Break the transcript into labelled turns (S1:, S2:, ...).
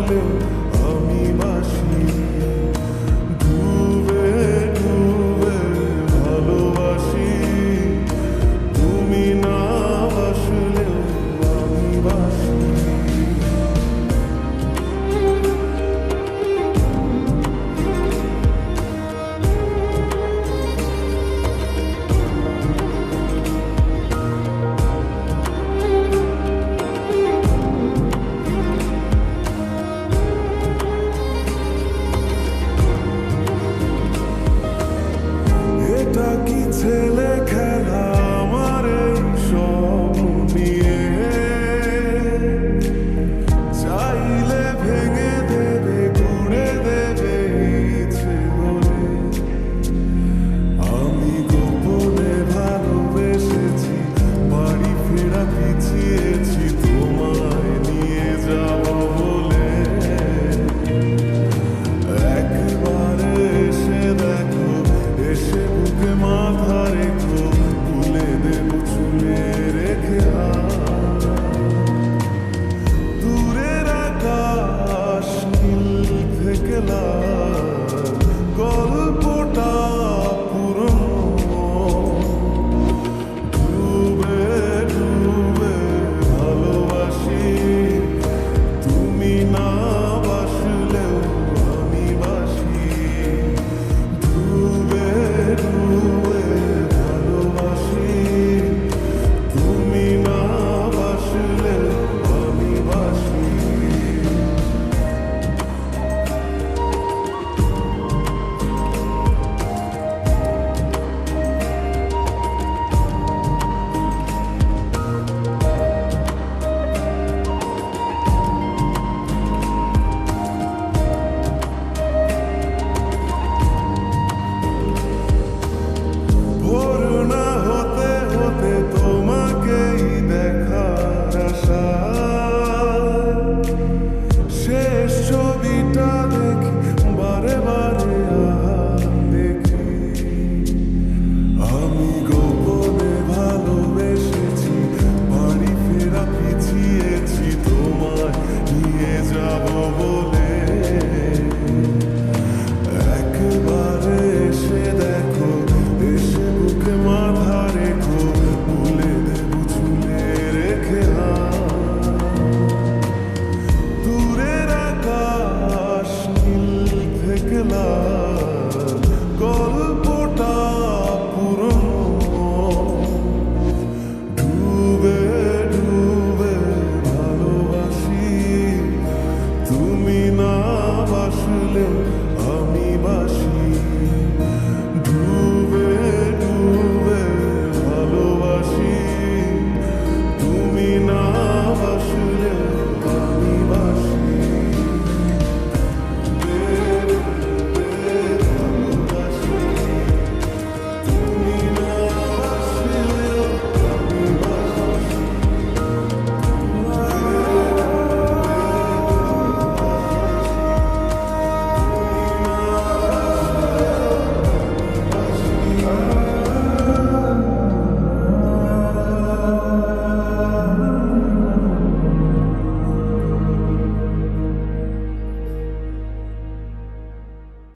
S1: বাসলেও আমি বাসি। ডুবে ডুবে ভালোবাসি, তুমি না বাসলেও আমি বাসি। এটা কি ছেলে খেলা আমার এই স্বপ্ন নিয়ে? চাইলে ভেঙে দেবে, ঘুরে দেবে ইচ্ছে হলে। আমি গোপনে ভালোবেসেছি, বাড়ি ফেরা পিছিয়েছি তোমায় নিয়ে যাব বলে। একবারে এসে দেখো, এসে বুকে মাথা রেখো, তুলে দেব চুলে রেখে হাত। দূরের আকাশ নীল থেকে লাল, গল্পটা পুরনো। ডুবে ডুবে ভালোবাসি, তুমি না বাসলেও আমি বাসি। ডুবে ডুবে ভালোবাসি, তুমি না বাসলেও আমি বাসি। ভোর না হতে হতে তোমাকেই দেখার আশা, শেষ ছবিটা দেখি বারে বারে দেখি। আমি গোপনে ভালোবেসেছি, বাড়ি ফেরা পিছিয়েছি তোমায় নিয়ে যাব বলে। একবারে এসে দেখো, এসে বুকে মাথা রেখো, তুলে দেব চুলে রেখে হাত। দূরের আকাশ নীল থেকে লাল, গল্পটা পুরনো। ডুবে ডুবে ভালোবাসি, তুমি না বাসলেও আমি বাসি।